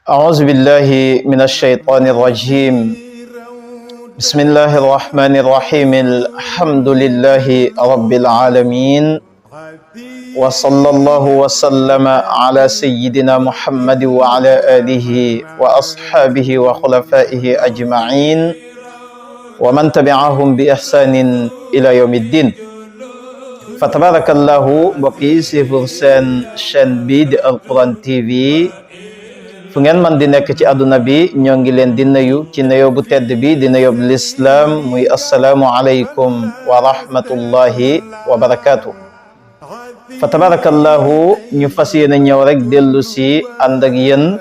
أعوذ بالله من الشيطان الرجيم. بسم الله الرحمن الرحيم. الحمد لله رب العالمين، وصلى الله وسلم على سيدنا محمد وعلى آله وأصحابه وخلفائه أجمعين ومن تبعهم بإحسان إلى يوم الدين. فتبارك الله بقي سيفرسان شان بيد القرآن TV. fu ngeen man di nekk ci àdduna bi ñoo ngi leen di nuyu ci nuyoo bu tedd bi di nuyoo bu lislaam muy assalaamu aleykum wa rahmatullahi wa barakaatu. fa tabarakallahu ñu fas yéene ñëw rek dellu si ànd ak yéen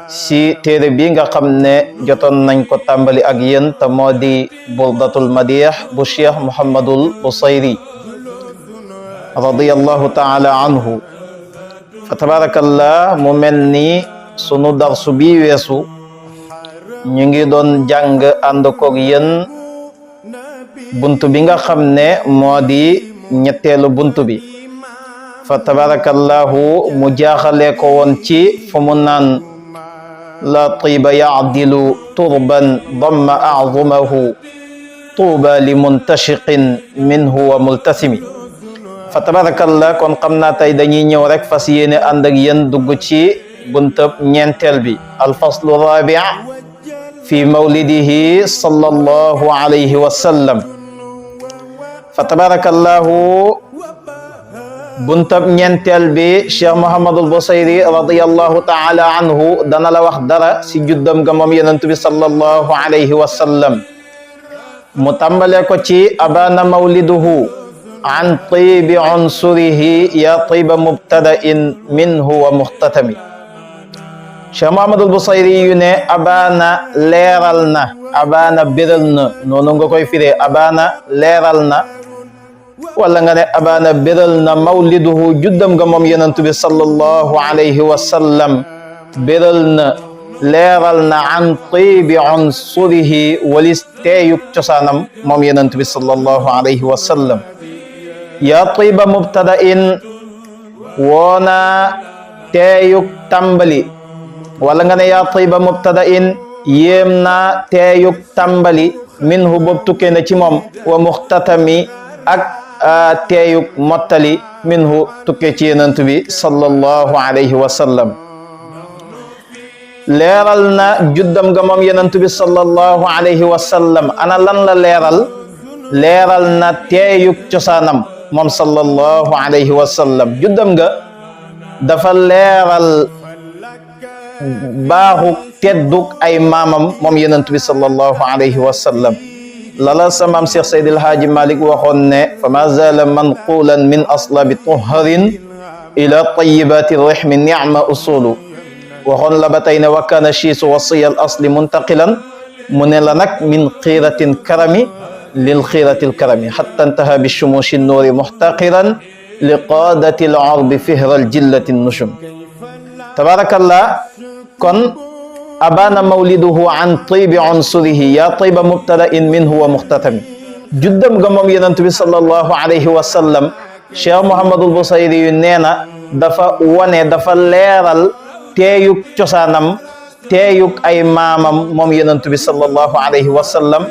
si téere bi nga xam ne jotoon nañ ko tàmbali ak yéen te moo di burdatul madih bu cheikh Muhammadul Busayri radiyallahu taala anhu. fa tabarakallah mu mel ni sunu darsu bi weesu ñu ngi doon jàng ànd koog yéen buntu bi nga xam ne moo di ñetteelu buntu bi. fa tabarakallahu mu jaaxalee ko woon ci fu mu naan la tiba yaadilu turban damma azumahu tuuba li muntashiqin minhu wa multasimi. fa tabarakallah kon xam naa tey dañuy ñëw rek fas yéene ànd ak yéen dugg ci buntab ñeenteel bi alfaslu rabi' fi mawlidihi sallallahu alayhi wa sallam. fa tabarakallahu buntab ñeenteel bi cheikh Muhammadul Busayri radiyallahu ta'ala anhu dana la wax dara si juddam ga moom yonent bi sallallahu alayhi wa sallam. mu tàmbale ko ci abana mawliduhu an tibi unsurihi ya tiba mubtada'in minhu wa muxtatami. Cheikh Muhammadul Busayri yu ne abana leeral na, abana biral na, noonu nga koy firee abana leeral na wala nga ne abana biral na mawliduhu juddam nga moom yonent bi sallallahu alayhi wa sallam biral na leeral na an tibi unsurihi walis teeyuk cosaanam moom yonent bi sallallahu alayhi wa sallam. ya tiba mubtada'in woona teeyuk tàmbali wala nga ne ya tiba mubtada'in yéem na teeyuk tàmbali minhu boobu tukkee na ci moom wa muxtatami ak teeyuk mottali minhu tukkee ci yonent bi sallallahu alayhi wa sallam. leeral na juddam ga moom yonent bi sallallahu alayhi wa sallam. ana lan la leeral na teeyuk cosaanam moom sallallahu alayhi wa sallam. juddam nga dafa leeral baaxu tedduk ay maamam moom yonent bi sallallahu alayhi wa sallam. lala sa maam Cheikh Seydil Haaji Malik waxoon ne fa ma zala manqulan min aslabi tuharin ila tayyibati rihmi ni'ma usulu. waxoon la ba tey ne wa kana shiisu wasiya al asli muntaqilan mu ne la nag min xiiratin karami lil xiiratil karami hatta intaha bi shumushi nuuri muhtaqiran li qaadati al arbi fihral jillati nushum. tabarakallah kon abana mawliduhu an tibi unsurihi ya tiba mubtada'in minhu wa muxtatami. juddam ga moom yonent bi sallallahu alayhi wa sallam cheikh Muhammadul Busayri yu nee na dafa wane dafa leeral teeyuk cosaanam teeyuk ay maamam moom yonent bi sallallahu alayhi wa sallam.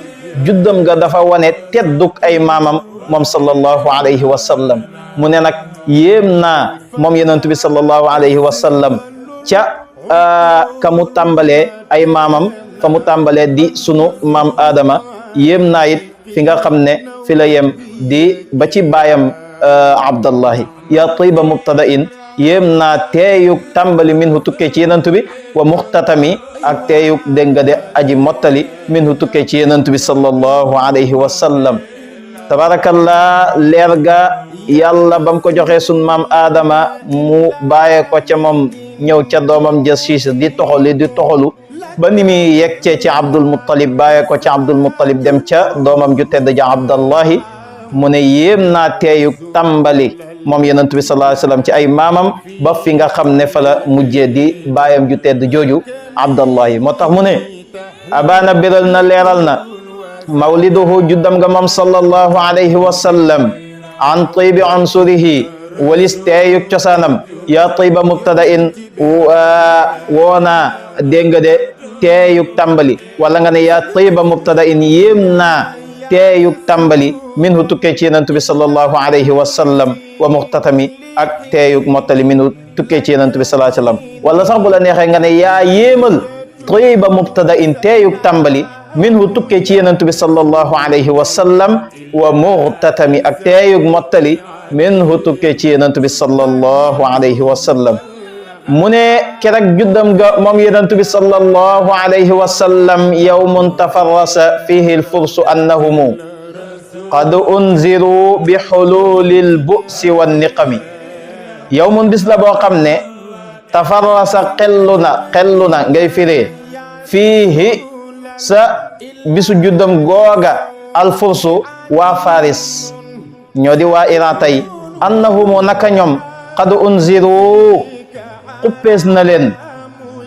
juddam ga dafa wane tedduk ay maamam moom sallallahu alayhi wa sallam. mu ne nag yéem naa moom yonent bi sallallahu alayhi wa sallam ca ka mu tàmbalee ay maamam fa mu tàmbalee di sunu maam Adama. yéem naa it fi nga xam ne fi la yem di ba ci baayam Abdallahi. ya tiba mubtada'in yéem naa teeyuk tàmbali minhu tukkee ci yonent bi wa muxtatami ak teeyuk dégg nga de aji mottali minhu tukkee ci yonent bi sallallahu alayhi wa sallam. tabarakallah leer ga yàlla bam ko joxee sun maam Adama mu bàyyee ko ca moom ñëw ca doomam ja siis di toxalu ba ni muy yeggcee ci Abdul Muttalib bàyyee ko ca Abdul Muttalib dem ca doomam ju tedd ja Abdallahi. mu ne yéem naa teeyuk tàmbali moom yonent bi sallallahu alayhi wa sallam ci ay maamam ba fi nga xam ne fa la mujjee di baayam ju tedd jooju Abdallahi. moo tax mu ne abana biral na leeral na mawliduhu juddam nga moom sallallahu alayhi wa sallam an tibi unsurihi walis teeyuk cosaanam yaa tayba mubtada'in woona dégg nga de teeyuk tàmbali wala nga ne yaa tayba mubtada'in yéem naa teeyuk tàmbali minhu tukkee ci yenentu bi sallallahu alayhi wa sallam wa muxtatami ak teeyuk mottali minhu tukkee ci yenentu bi sallallahu alayhi wa sallam wala sax bu la neexee nga ne yaa yéemal tayba mubtada'in teeyuk tàmbali minhu tukkee ci yenentu bi sallallahu alayhi wa sallam wa muxtatami ak teeyuk mottali minhu tukkee ci yenentu bi sallallahu alayhi wa sallam mu ne keroog juddam ga moom yenentu bi sallallahu alayhi wa sallam yawmun tafarrasa fihi alfursu annahumu qad unziru bi hululil bu'si wan niqami yawmun bis la boo xam ne tafarrasa xellu na ngay firee fiihi sa bisu juddam googa alfursu waa Faris ñoo di waa Iran tey annahumu naka ñoom qad unziru xuppees na leen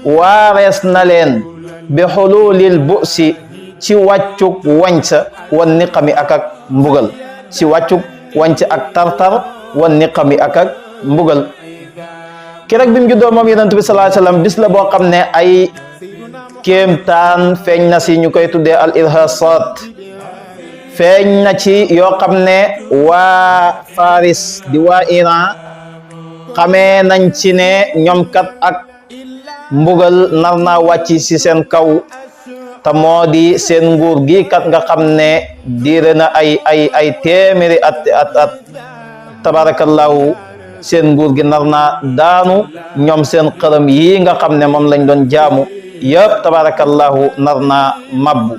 waarees na leen bi xululil bu'si ci wàccuk wañsa wan niqami ak mbugal ci wàccuk wañsa ak tartar wan niqami ak mbugal keroog bi mu juddoo moom yonent bi sallallahu alayhi wasallam bis la boo xam ne ay kéemtaan feeñ na si ñu koy tuddee al irhasat feeñ na ci yoo xam ne waa Faris di waa Iran xamee nañ ci ne ñoom kat ak mbugal nar naa wàcc ci seen kaw te moo di seen nguur gi kat nga xam ne diire na ay téeméeri at tabarakallahu seen nguur gi nar naa daanu ñoom seen xërëm yi nga xam ne moom lañ doon jaamu yëpp tabarakallahu nar naa mabbu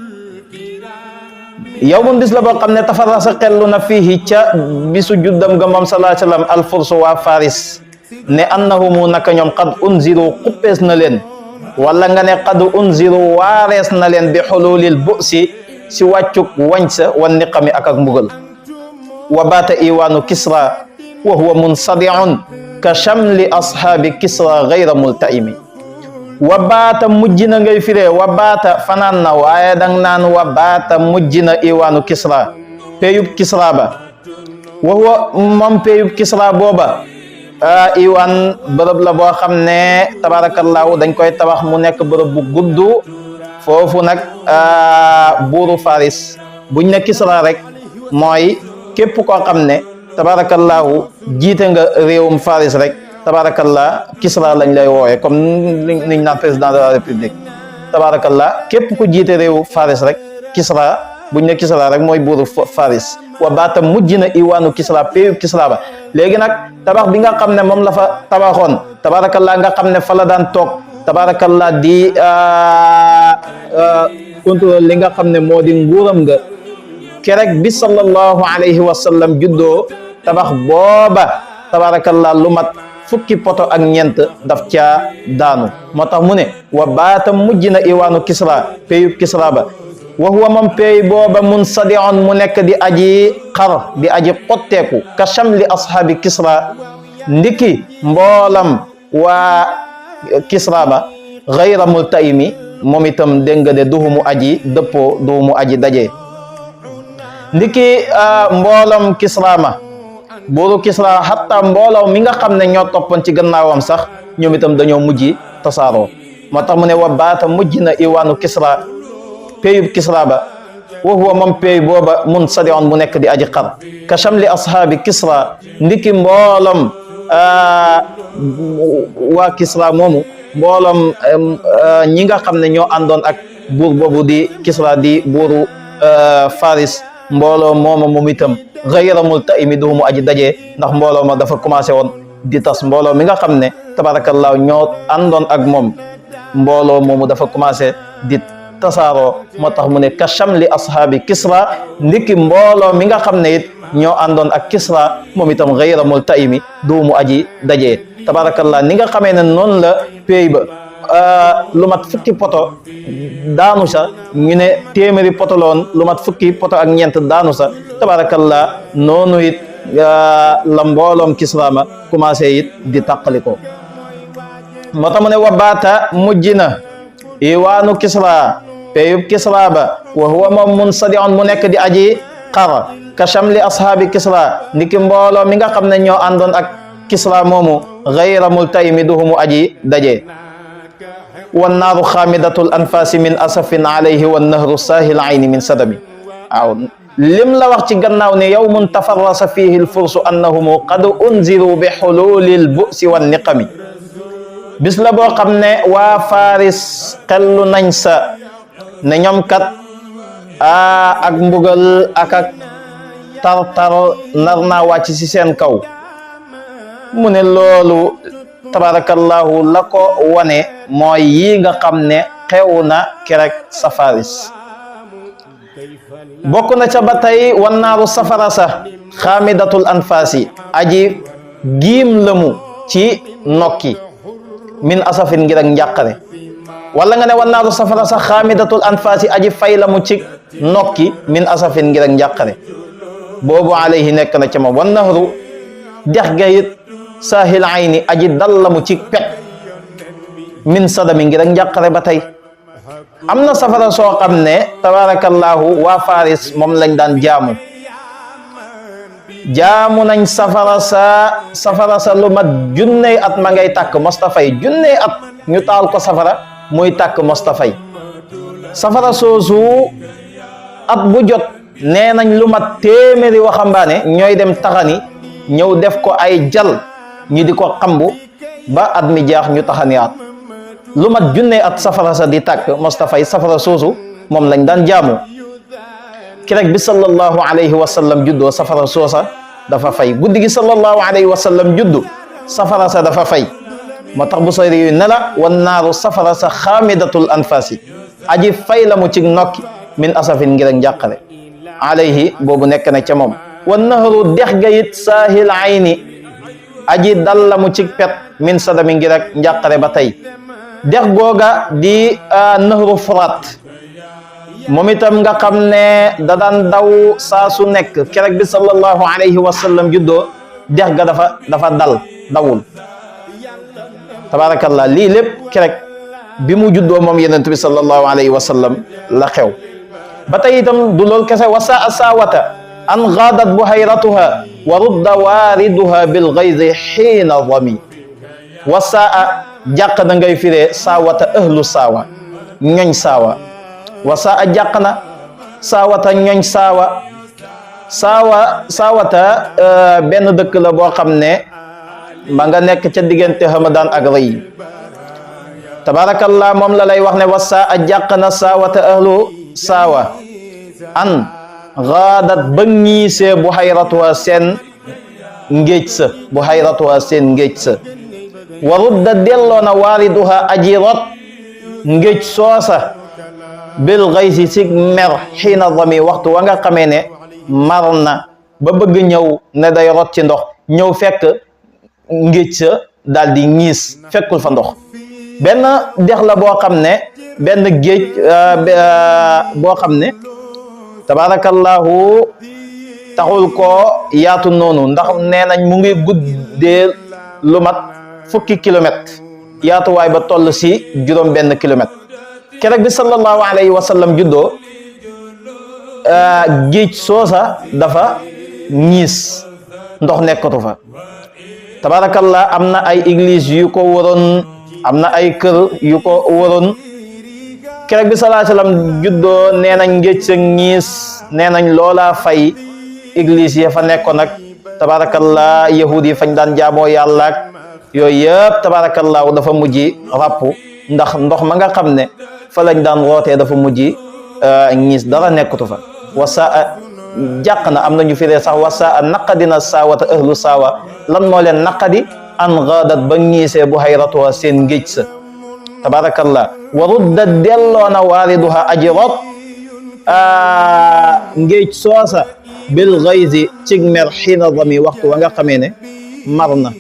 yow mun bis la boo xam ne tafarrasa xellu na fii ca bisu juddam ga moom sallallahu alayhi wa sallam alfursu waa Faris ne annahumu naka ñoom qad unziru xuppees na leen wala nga ne qad unziru waarees na leen bi xululil bu'si si wàccuk wañsa wan niqami ak mbugal wa baata iwaanu kisra wa huwa munsadi'un ka shamli ashaabi kisra gayra multaimi wa baata mujj na ngay firee wa baata fanaan na waaye dang naan wa baata mujj na iwaanu kisra peyub kisra ba wa huwa moom peyub kisra booba iwaan bërëb la boo xam ne tabarakallahu dañ koy tabax mu nekk bërëb bu gudd foofu nag buuru Faris buñ ne kisra rek mooy képp koo xam ne tabarakallahu jiite nga réewum Faris rek tabarakallah kisra lañ lay wooye comme niñ naan président de la république tabarakallah képp ku jiite réewu Faris rek kisra buñ ne kisra rek mooy buuru Faris wa baata mujj na iwaanu kisra péyu kisra ba léegi nag tabax bi nga xam ne moom la fa tabaxoon tabarakallah nga xam ne fa la daan toog tabarakallah di contrôle li nga xam ne moo di nguuram nga kerek bi sallallahu alayhi wa sallam juddoo tabax booba tabarakallah lu mat fukki poto ak ñeent daf caa daanu moo tax mu ne wa baata mujj na iwaanu kisra péyu kisra ba wa huwa moom pey booba munsadi'un mu nekk di aji xar di aji xotteeku ka shamli ashaabi kisra ndiki mboolam waa kisra ba gayra multaimi moom itam dégg nga de duhumu aji dëppoo duhumu aji daje ndiki mboolam kisra ma buuru kisra hatta mboolaw mi nga xam ne ñoo toppoon ci gannaawam sax ñoom itam dañoo mujj tasaaroo moo tax mu ne wa baata mujj na iwaanu kisra péyub kisra ba wa huwa moom péy booba munsadi'un mu nekk di aji xar ka shamli ashaabi kisra ndiki mboolam waa kisra moomu mboolam ñi nga xam ne ñoo àndoon ak buur boobu di kisra di buuru Faris mbooloo mooma moom itam gayra multaimi duhumu aji daje ndax mbooloo ma dafa commencé woon di tas mbooloo mi nga xam ne tabarakallahu ñoo àndoon ak moom mbooloo moomu dafa commencé di tasaaroo moo tax mu ne ka shamli ashaabi kisra ndiki mbooloo mi nga xam ne it ñoo àndoon ak kisra moom itam gayra multaimi duhumu aji daje tabarakallah ni nga xamee ne noonu la pays ba lu mat fukki poto daanu sa ñu ne téeméeri poto loon lu mat fukki poto ak ñeent daanu sa tabarakallah noonu it la mbooloom kisra ma commencé it di tàqaliko moo tax mu ne wa baata mujj na iwaanu kisra péyub kisra ba wa huwa moom munsadi'un mu nekk di aji xar ka shamli ashaabi Kisra niki mbooloo mi nga xam ne ñoo àndoon ak Kisra moomu gayra multayimi duhumu aji daje wan naaru xaamidatul anfaasi min asafin alayhi wan nahru saahil ayni min sadami waaw lim la wax ci gannaaw ne yawmun tafarrasa fihi lfursu annahumu qad unziru bi xululil bu'si wan niqami bis la boo xam ne waa Faris xellu nañ sa ne ñoom kat ak mbugal ak tar-tar nar naa wàcc ci seen kaw mu ne loolu tabarakallahu la ko wane mooy yi nga xam ne xew na kerek sa Faris bokk na ca ba tey wannaaru safara sa xaamidatul anfaasi aji giim lëmu ci nokki min asafin ngir ak njàqare wala nga ne wannaaru safara sa xaamidatul anfaasi aji fay la mu ci nokki min asafin ngir ak njàqare boobu alayhi nekk na ca moom wan nahru dex ga it saahil ayni aji dal la mu ci pet min sadami ngir ak njàqare ba tey am na safara soo xam ne tabarakallahu waa Faris moom lañ daan jaamu nañ safara sa lu mat junney at ma ngay tàkk mostafay junney at ñu taal ko safara muy tàkk mostafay safara soosu at bu jot nee nañ lu mat téeméeri waxambaane ñooy dem taxani ñëw def ko ay jal ñu di ko xambu ba at mi jaax ñu taxani at lu mat junne at safara sa di tàkk mostafay safara soosu moom lañ daan jaamu kirek bi sallallahu alayhi wa sallam juddoo safara soosa dafa fay guddi gi sallallahu alayhi wa sallam juddu safara sa dafa fay moo tax bu soyri yu ne la wan naaru safara sa xaamidatul anfasi aji fay la mu ci nokki min asafin ngir ak njàqare alayhi boobu nekk na ca moom wan nahru dex ga it saahil ayni aji dal la mu ci pet min sadami ngir ak njàqare ba tey dex googa di nahru Furaat moom itam nga xam ne da daan daw saa su nekk kerek bi sallallahu alayhi wa sallam juddoo dex ga dafa dawul tabarakallah lii lépp kerek bi mu juddoo moom yonent bi sallallahu alayhi wa sallam la xew ba tey itam du lool kese wasaa saawata an gaadat buhayratuha wa rudda waariduha bil gayzi xiina dami wasaa jàq na ngay firee saawata ahlu saawa ñoñ saawa wasaa jàq na saawata ñoñ saawata benn dëkk la boo xam ne ma nga nekk ca diggante Hamadan ak Rëy tabarakallah moom la lay wax ne wasaa jàq na saawata ahlu saawa an gaadat ba ñiisee buhayratuha seen ngéej sa buhayratuha seen ngéej sa wa rudda delloo na waariduha aji rot ngéej soosa bil gaysi sig mer xiina dami waxtu wa nga xamee ne mar na ba bëgg ñëw ne day rot ci ndox ñëw fekk ngéej sa daal di ñiis fekkul fa ndox benn dex la boo xam ne benn géej boo xam ne tabarakallahu taxul koo yaatu noonu ndax nee nañ mu ngi guddee lu mat fukki kilomètre yaatuwaay ba toll si juróom benn kilomètre keroog bi sallallahu alayhi wa sallam juddoo géej soosa dafa ñiis ndox nekkatu fa tabarakallah am na ay église yu ko waroon am na ay kër yu ko waroon keroog bi sallallahu alayhi wa sallam juddoo nee nañ géej sa ñiis nee nañ loola fay église ya fa nekkoon nag tabarakallah yahudi fañ daan jaamoo yàlla ak yooyu yëpp tabarakallahu dafa mujj ràpp ndax ndox ma nga xam ne fa lañ daan rootee dafa mujj ñiis dara nekkatu fa wasaa jàq na am na ñu firee sax wasaa naqadina saawata ahlu saawa lan moo leen naqadi an gaadat ba ñiisee buhayratuha seen ngéej sa tabarakallah wa rudda delloona waariduha aji rot ngéej soosa bil gayzi cig mer xiina dami waxtu wa nga xamee ne mar na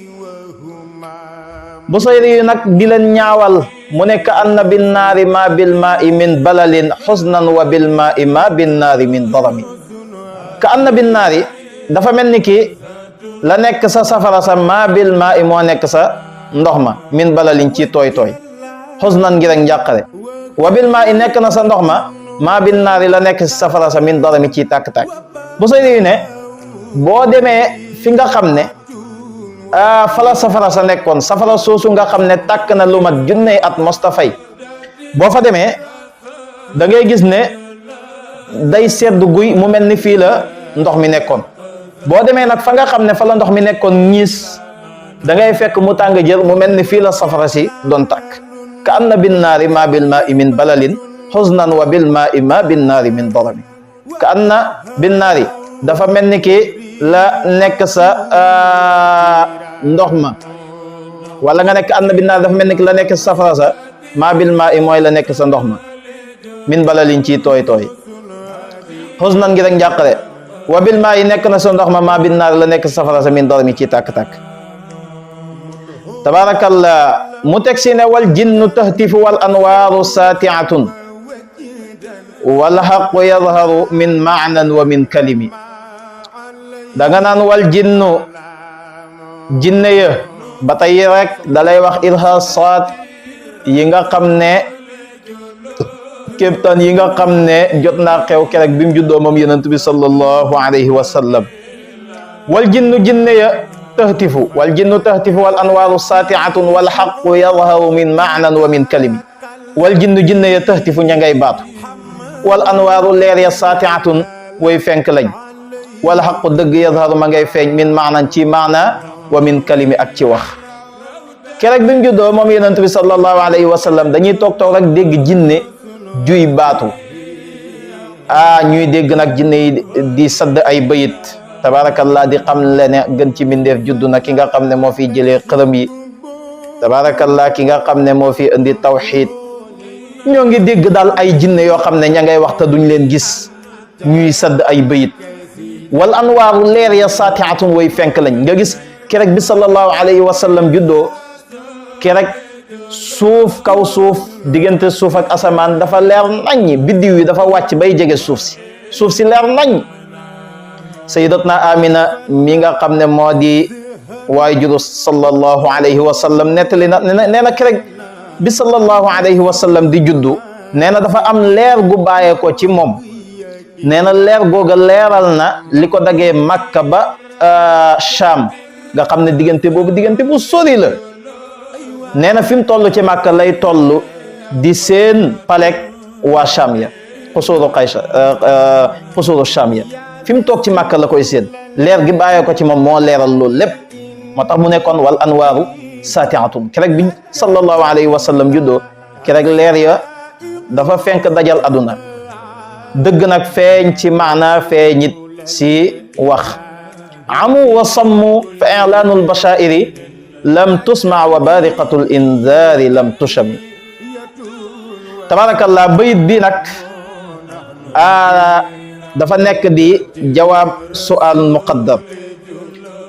Busayri yu nag di leen ñaawal mu nekk anna bin naari ma bil maa'i min balalin xusnan wa bil maa'i ma bin naari min darami ka anna bin naari dafa mel ni ki la nekk sa safara sa ma bil maa'i moo nekk sa ndox ma min balalin ci tooy tooy xusnan ngir ak njàqare wa bil maa'i nekk na sa ndox ma bin naari la nekk sa safara sa min darami ci tàkk-tàkk Busayri ne boo demee fi nga xam ne fala safara sa nekkoon, safara soosu nga xam ne tàkk na lu mat junney at mostafay, boo fa demee da ngay gis ne day sedd guy mu mel ni fii la ndox mi nekkoon. boo demee nag fa nga xam ne fa la ndox mi nekkoon ñiis, da ngay fekk mu tàng jër mu mel ni fii la safara si doon tàkk. ka anna bin naari ma bil maa i min balalin xusnan wa bil maa i ma bin naari min darami. ka anna bin naari dafa mel ni ki la nekk sa ndox ma, wala nga nekk anna bin naari dafa mel ni ki la nekk sa safara sa, ma bil maa i mooy la nekk sa ndox ma, min balalin ci tooy tooy, xusnan ngi rek njàqare, wa bil maa yi nekk na sa ndox ma bin naari la nekk sa safara sa, min darami ci tàkk-tàkk. tabarakallah mu teg si ne wal jinnu tahtifu wal anwaaru saatiatun wal xaqu yadharu min maanan wa min kalimi. danga naan wal jinnu, jinne ya ba tey rek dalay wax irhasaat yi nga xam ne kéemtaan yi nga xam ne jot naa xew kerek bi mu juddoo moom yonent bi sallallahu alayhi wa sallam. wal jinnu, jinne ya tahtifu, wal jinnu tahtifu wal anwaaru saatiatun wal xaqu yadharu min maanan wa min kalimi. wal jinnu, jinne ya tahtifu ña ngay baatu, wal anwaaru leer ya saatiatun way fenk lañ, wal xaqu dëgg yadharu ma ngay feeñ min maanan ci maana wa min kalimi ak ci wax. kerek bi mu juddoo moom yonent bi sallallahu alayhi wa sallam dañuy toog rek dégg jinne juy baatu, ñuy dégg nag jinne yi di sadd ay bayit, tabarakallah di xam le ne gën ci mbindeef juddu na, ki nga xam ne moo fi jëlee xërëm yi, tabarakallah ki nga xam ne moo fi indi tawxid. ñoo ngi dégg daal ay jinne yoo xam ne ña ngay wax te duñ leen gis, ñuy sadd ay bayit. wal anwaaru leer ya saatiatun way fenk lañ. nga gis kerek bi sallallahu alayhi wa sallam juddoo, kerek suuf kaw suuf, diggante suuf ak asamaan dafa leer nañ, biddiw yi dafa wàcc bay jege suuf si leer nañ. sayyidatna Amina mi nga xam ne moo di waajuru sallallahu alayhi wa sallam nettali na nee na kerek bi sallallahu alayhi wa sallam di juddu, nee na dafa am leer gu bàyyee ko ci moom. nee na leer googa leeral na li ko dagee Makka ba Sham, nga xam ne diggante boobu diggante bu sori la. nee na fi mu toll ci Makka lay toll di seen palek waa Sham ya, xusuru Qaysa, xusuru Sham ya, fi mu toog ci Makka la koy seen. leer gi bàyyee ko ci moom moo leeral loolu lépp. moo tax mu nekkoon wal anwaaru saatiatun. kerek bi sallallahu alayhi wa sallam juddoo, kerek leer ya dafa fenk dajal aduna. dëgg nag feeñ ci maana, feeñit si wax. amu wa sammu fa i'laanul bashaa'iri lam tusma wa bariqatul inzaari lam tushami. tabarakallah bayit bi nag dafa nekk di jawaab su'aal muqaddar,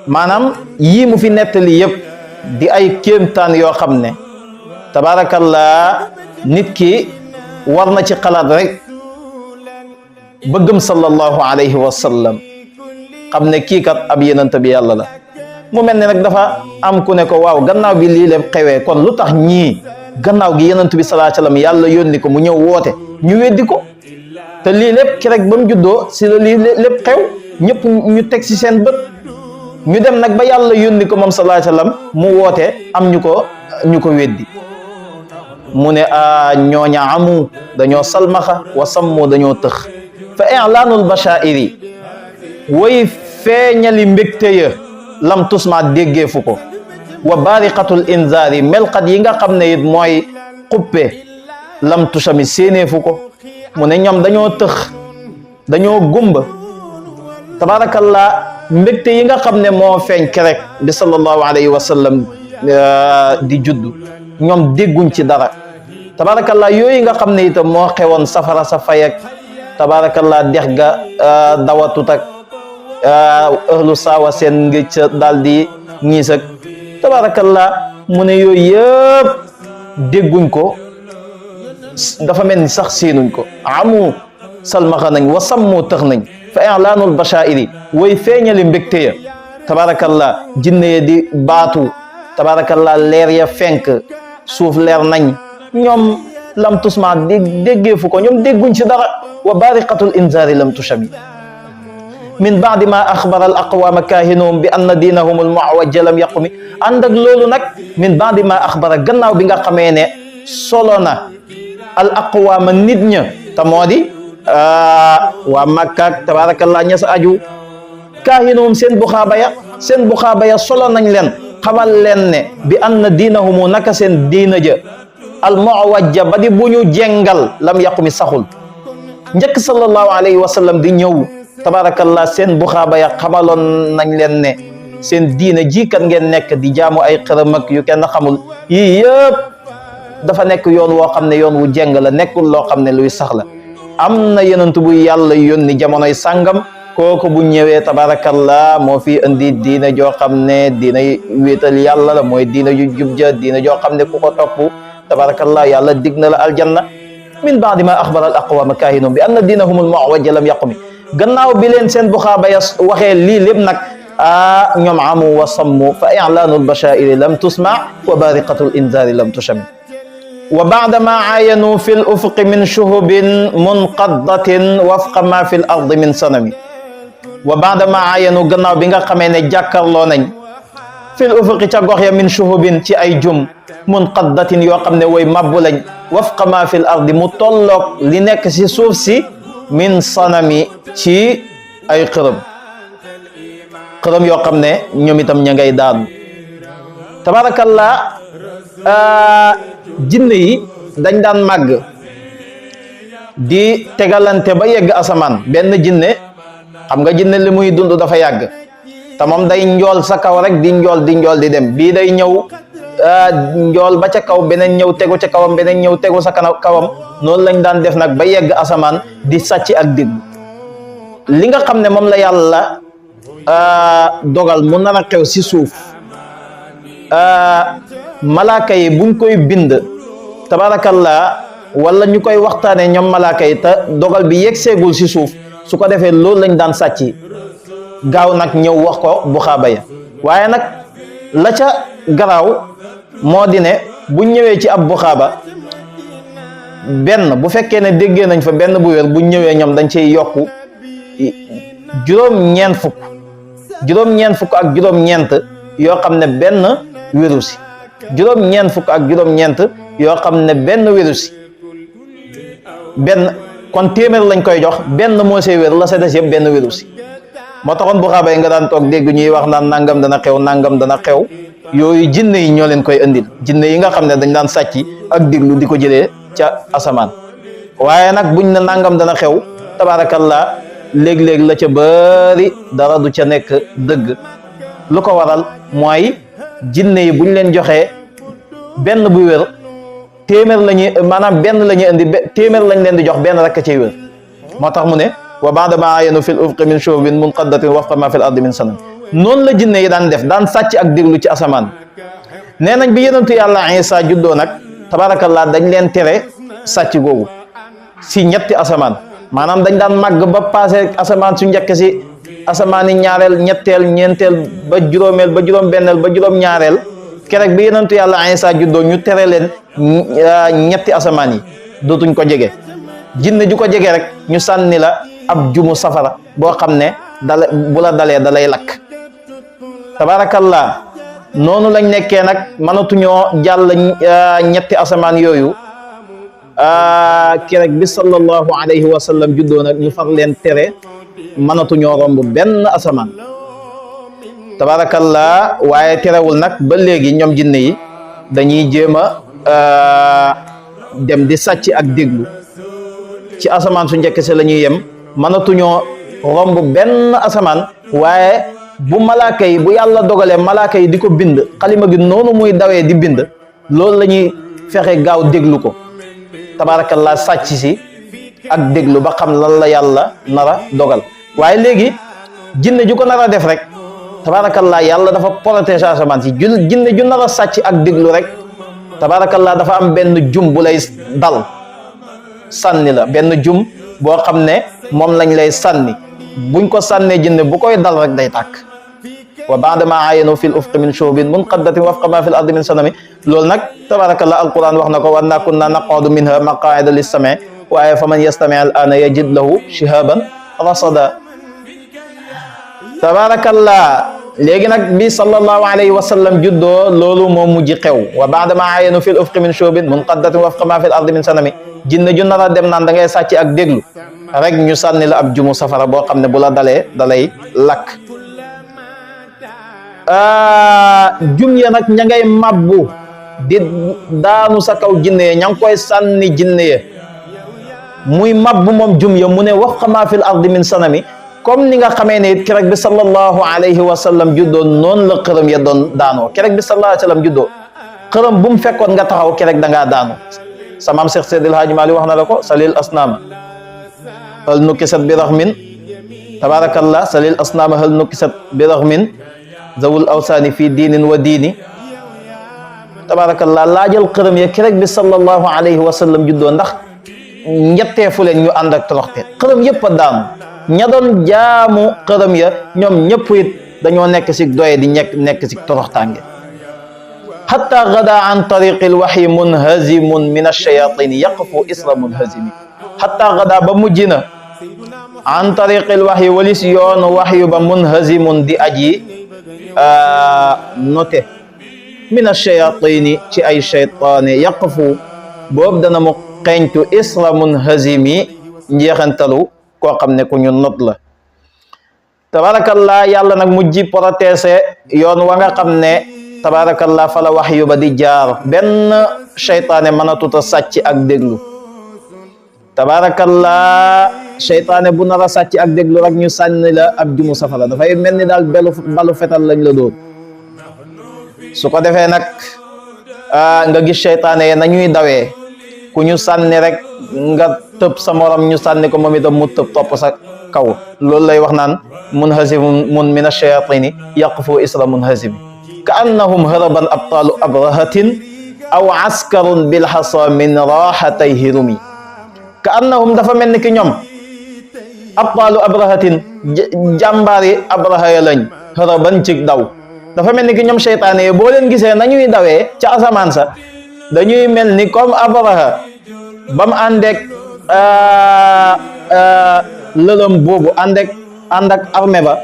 maanaam yii mu fi nettali yëpp di ay kéemtaan yoo xam ne tabarakallah nit ki war na ci xalaat rek bëggam sallallahu alayhi wa sallam, xam ne kii kat ab yonent bi yàlla la. mu mel ne nag dafa am ku ne ko waaw gannaaw bi lii lépp xewee, kon lu tax ñii gannaaw gi yonent bi sallallahu alayhi wa sallam yàlla yónni ko mu ñëw woote ñu weddi ko, te lii lépp ki rek ba mu juddoo si la lii lépp xew, ñëpp ñu teg si seen bët. ñu dem nag ba yàlla yónni ko moom sallallahu alayhi wa sallam mu woote am ñu ko weddi. mu ne ñooña amu dañoo salmaxa, wa sammu dañoo tëx. fa i'laanul bashaa'iri way feeñali mbégte ya lam tusma déggeefu ko, wa bariqatul inzaari melxat yi nga xam ne it mooy xuppe lam tushami séeneefu ko. mu ne ñoom dañoo tëx, dañoo gumba. tabarakallah mbégte yi nga xam ne moo feeñ kerek bi sallallahu alayhi wa sallam di juddu, ñoom dégguñ ci dara. tabarakallah yooyu nga xam ne itam moo xewoon safara sa fayak, tabarakallah dex ga dawatut ak ahlu saawa seen ngëj sa daal di ñiis ak tabarakallah. mu ne yooyu yëpp dégguñ ko, dafa mel ni sax séenuñ ko. amu salmaxa nañ, wa sammu tëx nañ. fa i'laanul bashaa'iri way feeñali mbégte ya, tabarakallah jinne ya di baatu, tabarakallah leer ya fenk, suuf leer nañ. ñoom lam tusma déggeefu ko, ñoom dégguñ ci dara. wa bariqatul inzaari lam tushami. min baadi ma axbara al aqwaama kaahinuhum bi anna diinahum al muawajja lam yaqumi ànd ak loolu nag min baadi ma axbara gannaaw bi nga xamee ne solo na al aqwaama nit ña te moo di waa Makka tabarakallah ña sa aju kaahinuhum seen buxaaba ya solo nañ leen xamal leen ne bi anna diinahumu naka seen diina ja al muawajja ba di bu ñu jengal lam yaqumi saxul njëkk sallallahu alayhi wa sallam di ñëw tabarakallah seen buxaaba ya xamaloon nañ leen ne seen diina jikat ngeen nekk di jaamu ay xërëm ak yu kenn xamul yii yëpp dafa nekk yoon woo xam ne yoon wu jeng la nekkul loo xam ne luy sax la am na yonent bu yàlla yónni jamonoy sàngam kooku bu ñëwee tabarakallah moo fi indi diina joo xam ne diina wéetal yàlla la mooy diina ju jub ja diina joo xam ne ku ko topp tabarakallah yàlla dig na la aljanna min baadi ma axbara al aqwaama kaahinum bi anna diinahum al muawajja lam yaqumi gannaaw bi leen seen buxaaba ya waxee lii lépp nag ñoom amu wa sammu fa i'laanu al bashaa'iri lam tusma wa bariqatu al inzaari lam tusham wa baada ma aayanu fi l ufuqi min shuhubin munqaddatin wafqa ma fi l ardi min sanami wa baada ma aayanu gannaaw bi nga xamee ne jàkkarloo nañ fi l ufuqi ca gox ya min shuhubin ci ay jum munqaddatin yoo xam ne way mabbu lañ wafqa ma fi l ardi mu tolloog li nekk si suuf si min sanami ci ay xërëm yoo xam ne ñoom itam ña ngay daanu tabarakallah jinne yi dañ daan màgg di tegalante ba yegg asamaan benn jinne xam nga jinne li muy dund dafa yàgg te moom day njool sa kaw rek di njool di dem bii day ñëw njool ba ca kaw beneen ñëw tegu ca kawam beneen ñëw tegu sa kawam noonu lañ daan def nag ba yegg asamaan di sàcc ak dégg li nga xam ne moom la yàlla dogal mu nar a xew si suuf malaaka yi buñ koy bind tabarakallah wala ñu koy waxtaane ñoom malaaka yi te dogal bi yegg seegul si suuf su ko defee loolu lañ daan sàcc gaaw nag ñëw wax ko buxaaba ya waaye nag la ca garaaw moo di ne buñ ñëwee ci ab buxaaba benn bu fekkee ne déggee nañ fa benn bu wér buñ ñëwee ñoom dañ ciy yokku juróom-ñeent fukk ak juróom-ñeent yoo xam ne benn wéru si juróom-ñeent fukk ak juróom-ñeent yoo xam ne benn wéru si benn kon téeméer lañ koy jox benn moo see wér la sa des yëpp benn wéru si moo taxoon buxaaba yi nga daan toog dégg ñuy wax naan nangam dana xew yooyu jinne yi ñoo leen koy indil jinne yi nga xam ne dañ daan sàcc ak diglu di ko jëlee ca asamaan waaye nag buñ ne nangam dana xew tabarakallah léeg-léeg la ca bari dara du ca nekk dëgg lu ko waral mooy jinne yi buñ leen joxee benn bu wér téeméer la ñuy maanaam benn la ñuy indi téeméer lañ leen di jox benn rek a ciy wér moo tax mu ne wa ba'da ma ayanu fil ufqi min shuhubin munqaddatin wafqa ma fil ardi min sanam noonu la jinne yi daan def daan sàcc ak déglu ci asamaan nee nañ bi yonentu yàlla Isa juddoo nag tabarakallah dañ leen tere sàcc googu si ñetti asamaan maanaam dañ daan màgg ba passé asamaan su njëkk si asamaan yi ñaareel ñetteel ñeenteel ba juróomeel ba juróom-benneel ba juróom-ñaareel keroog bi yonentu yàlla Isa juddoo ñu tere leen ñetti asamaan yi dootuñ ko jege jinne ju ko jege rek ñu sànni la ab jumu safara boo xam ne bu la dalee da lay lakk tabarakallah noonu lañ nekkee nag mënatuñoo jàll ñetti asamaan yooyu keroog bi sallallahu alayhi wa sallam juddoo nag ñu far leen tere mënatuñoo romb benn asamaan tabarakallah waaye terewul nag ba léegi ñoom jinne yi dañuy jéem a dem di sàcc ak déglu ci asamaan su njëkk si la ñuy yem mënatuñoo romb benn asamaan waaye bu malaaka yi bu yàlla dogalee malaaka yi di ko bind xalima gi noonu muy dawee di bind loolu la ñuy fexe gaaw déglu ko tabarakallah sàcc si ak déglu ba xam lan la yàlla nara dogal waaye léegi jinne ju ko nar a def rek tabarakallah yàlla dafa protéger asamaan si jinne ju nar a sàcc ak déglu rek tabarakallah dafa am benn jum bu lay dal sànni la benn jum boo xam ne moom lañ lay sànni buñ ko sànnee jinne bu koy dal rek day tàkk wa ba'da ma ayanu fil ufqi min shuhubin munqaddatin wafqa ma fil ardi min sanami loolu nag tabarakallah alquran wax na ko wa anna kunna naqudu minha maqaida lis-sam'i waaye fa man yastami' al-ana yajid lahu shihaban rasada tabarakallah léegi nag bi sallallahu alayhi wa sallam juddoo loolu moo mujj xew wa baada ma ayanu fil ufqi min shubin munqaddatin wafqa ma fil ardi min sanami jinne ju nar a dem naan da ngay sàcc ak déglu rek ñu sànni la ab jumu safara boo xam ne bu la dalee dalay lakk jum ya nag ña ngay mabbu di daanu sa kaw jinne ya ña ngi koy sànni jinne ya muy mabbu moom jum ya mu ne wafqa ma fil ardi min sanami comme ni nga xamee ne keroog bi sallallahu alayhi wa sallam juddoo noonu la xërëm ya doon daanoo keroog bi sallallahu alayhi wa sallam juddoo xërëm bu mu fekkoon nga taxaw keroog da ngaa daanu sa maam Cheikh Seydil Hadji Malick wax na la ko salil asnaama hal nukisat bi raxmin tabarakallah salil asnaama hal nukisat bi raxmin zawul awsaani fii diinin wa diini tabarakallah laajal xërëm ya keroog bi sallallahu alayhi wa sallam juddoo ndax ñetteefu leen ñu ànd ak toroxte xërëm yëpp a daanu ña doon jaamu xërëm ya ñoom ñëpp it dañoo nekk si doye di nekk si toroxtaange hatta gada an tariqi alwahyi munhazimun min alshayatini yaqfu isra munhazimi hatta gada ba mujj na an tariqi alwahyi walis yoonu wahyu ba munhazimun di aji note min alshayatini ci ay shaytaane yaqfu boobu dana mu xeñtu isra munhazimi njeexantalu koo xam ne ku ñu not la tabarakallah yàlla nag mujji protéger yoon wa nga xam ne tabarakallah fala wahyu ba di jaar benn seytaane mënatut a sàcc ak déglu tabarakallah seytaane bu nar a sàcc ak déglu rek ñu sànni la ab jumu safara dafay mel ni daal balu fetal lañ la doon su ko defee nag nga gis seytaane ye nañuy dawee ku ñu sànni rek nga tëb sa morom ñu sànni ko moom itam mu tëb topp sa kaw loolu lay wax naan munhazimun min ash-shayatini yaqfu isra munhazimi ka annahum haraban abtalu abrahatin aw askarun bilhasa min rahatayhi rumi ka annahum dafa mel ni ki ñoom abtalu abrahatin jàmbaari abraha ya lañ haraban ci daw dafa mel ni ki ñoom seytaane yi boo leen gisee nañuy dawee ca asamaan sa dañuy mel ni comme abraha ba mu àndeek lëlëm boobu ànd ak armée ba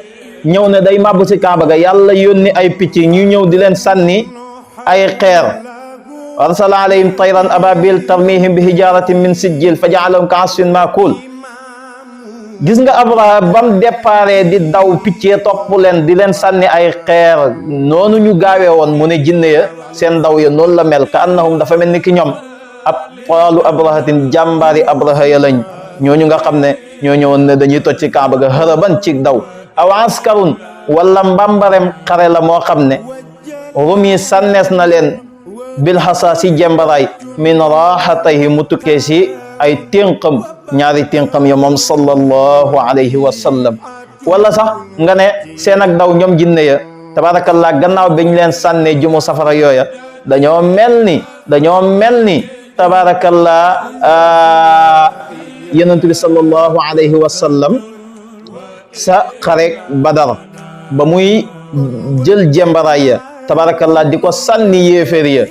ñëw ne day màbb si kaaba ga yàlla yónni ay picc ñu ñëw di leen sànni ay xeer arsala alayhim tayran ababil tarmihim bi hijaratin min sijjil fa jaalahum ka asfin maakul gis nga abraha bam déparé di daw picc ya topp leen di leen sànni ay xeer noonu ñu gaawee woon mu ne jinne ya seen daw ya noonu la mel ka annahum dafa mel ni ki ñoom ab paalu abrahatin jàmbaari abraha ya lañ ñooñu nga xam ne ñoo ñëwoon ne dañuy toj ci kaaba ga haraban ci daw aw askarun wala mbambarem xare la moo xam ne rumi sànnees na leen bil hasa si jembaraay min rahatayhi mu tukkee si ay ténqam ñaari ténqam ya moom sallallahu alayhi wa sallam wala sax nga ne seen ak daw ñoom jinne ya tabarakallah gannaaw biñ leen sànnee jumu safara yooya dañoo mel ni tabarakallah yonent bi sallallahu alayhi wa sallam sa xarek badar ba muy jël jembaraay ya tabarakallah di ko sànni yéeféer ya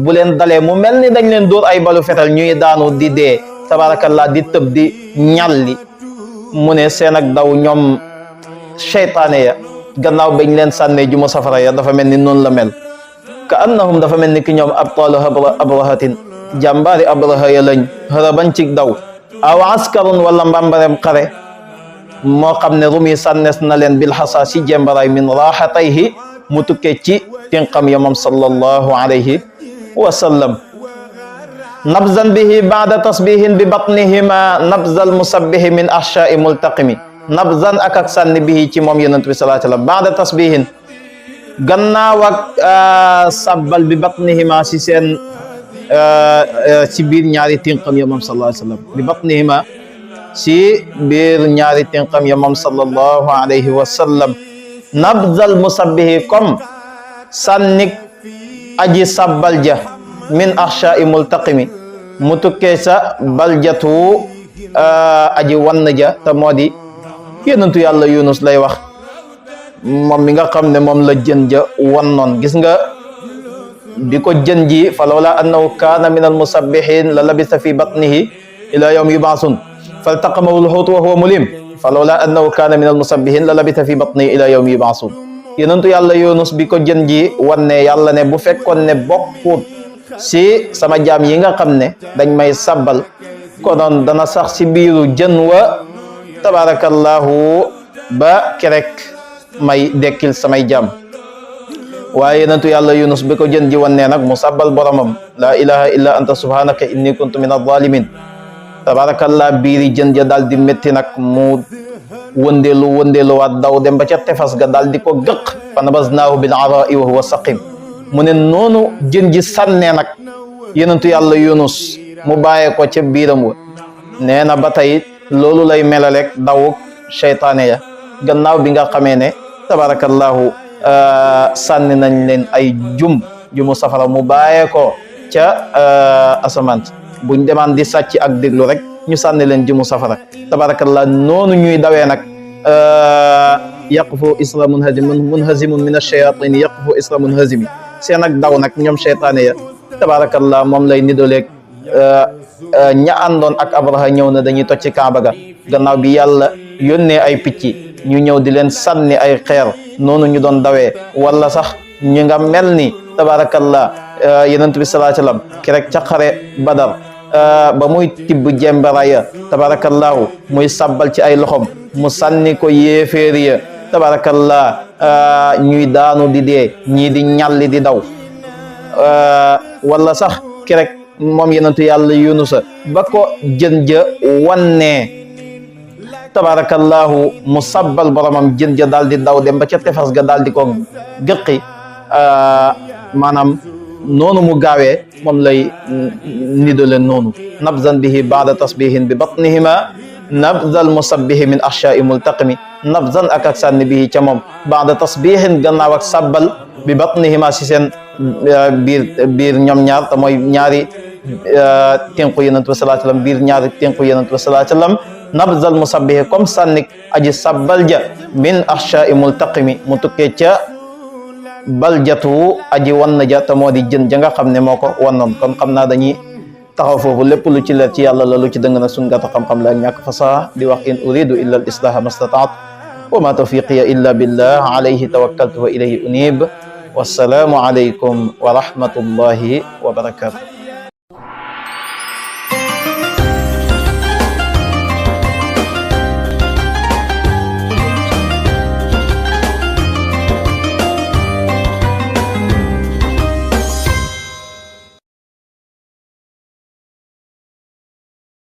bu leen dalee mu mel ni dañ leen dóor ay balu fetal ñuy daanu di dee tabarakallah di tëb di ñalli mu ne seen ak daw ñoom seytaane ya gannaaw bañ leen sànnee jumu safara ya dafa mel ni noonu la mel ka annahum dafa mel ni ki ñoom abtalu abrahatin jàmbaari abraha ya lañ haraban ci daw aw askarun wala mbambarem xare moo xam ne rumi sànnees na leen bil xasa si jembaraay min rahatayhi mu tukkee ci tinqam ya moom sallallahu alayhi wa sallam nabzan bihi baada tasbihin bi batnihima nabzal musabbihi min ahshai multaqimi nabzan ak sànni bihi ci moom yonent bi sallallahu alayhi wa sallam baada tasbihin gannaaw ak sabbal bi batnihima si seen si biir ñaari tinqam ya moom sallallahu alayhi wa sallam bi batnihima si biir ñaari tinqam ya moom sallallahu alayhi wa sallam nabzal musabbihi comme sànnik aji sabbal ja min ahshai multaqimi mu tukkee sa baljatu aji wann ja te moo di yonentu yàlla Yunus lay wax moom mi nga xam ne moom la jën ja wannoon gis nga bi ko jën ji fa lawla annahu kaana min al musabbihin la labisa fi batnihi ila yawmi yub'asun faltaqamahu al-hut wa huwa mulim falawla annahu kaana min almusabbihin la labitha fi batni ila yawmi yub'asun. yonentu yàlla Yunus bi ko jën ji wanne yàlla ne bu fekkoon ne bokkut si sama jaam yi nga xam ne dañ may sabbal konoon dana sax si biiru jën wa tabarakallahu ba kerek may dekkil samay jaam. waaye yonentu yàlla Yunus bi ko jën ji wanne nag mu sabbal boromam la ilaha illa anta subhanaka inni kuntu min adh-dhalimin. tabarakallah biiri jën ja daal di métti nag mu wëndeelu waat daw dem ba ca tefas ga daal di ko gëq fa nabaznaahu bil araa'i wa huwa saqim. mu ne noonu jën ji sànnee nag yonentu yàlla Yunus mu bàyyee ko ca biiram wa nee na ba tey loolu lay melalek dawuk seytaane ya gannaaw bi nga xamee ne tabarakallahu sànni nañ leen ay jumu safara mu bàyyee ko ca asamaan buñ demaan di sàcc ak déglu rek ñu sànni leen jumu safara tabarakallah noonu ñuy dawee nag yaqfu isra munhazimun min ash-shayatin yaqfu isra munhazimi seen ak daw nag ñoom seytaane ya tabarakallah moom lay nidoleeg ña àndoon ak Abraha ñëw na dañuy toj ci Kaaba ga gannaaw bi yàlla yónnee ay picc ñu ñëw di leen sànni ay xeer noonu ñu doon dawee wala sax ñu nga mel ni tabarakallah yonent bi sallallahu alayhi wasallam kerek ca xare Badar ba muy tibb jembara ya tabarakallahu muy sabbal ci ay loxom mu sànni ko yéeféer ya tabarakallah ñuy daanu di dee ñii di ñalli di daw wala sax kerek moom yonentu yàlla Yunusa ba ko jën ja wannee tabarakallahu mu sabbal boromam jën ja daal di daw dem ba ca tefas ga daal di ko gëqi maanaam noonu mu gaawee moom lay nidole noonu nabzan bihi baada tasbihin bi batnihima nabzal musabbihi min ahshai multaqimi nabzan ak sànni bihi ca moom baada tasbihin gannaaw ak sabbal bi batnihima si seen biir ñoom ñaar te mooy ñaari tenku yonent bi sallallahu alayhi wasallam biir ñaari tenku yonent bi sallallahu alayhi wasallam nabzal musabbihi comme sànnik aji sabbal ja min ahshai multaqimi mu tukkee ca baljatu aji wann ja te moo di jën ja nga xam ne moo ko wannoon kon xam naa dañuy taxaw foofu lépp lu ci leer ci yàlla la lu ci dëng nag suñ gàtt xam-xam la ak ñàkk fasaha di wax in uridu illa al islaha mastataat wa ma tawfiqiya illa billah alayhi tawakkaltu wa ilayhi unib wassalaamu alaykum wa rahmatullahi wa barakatuh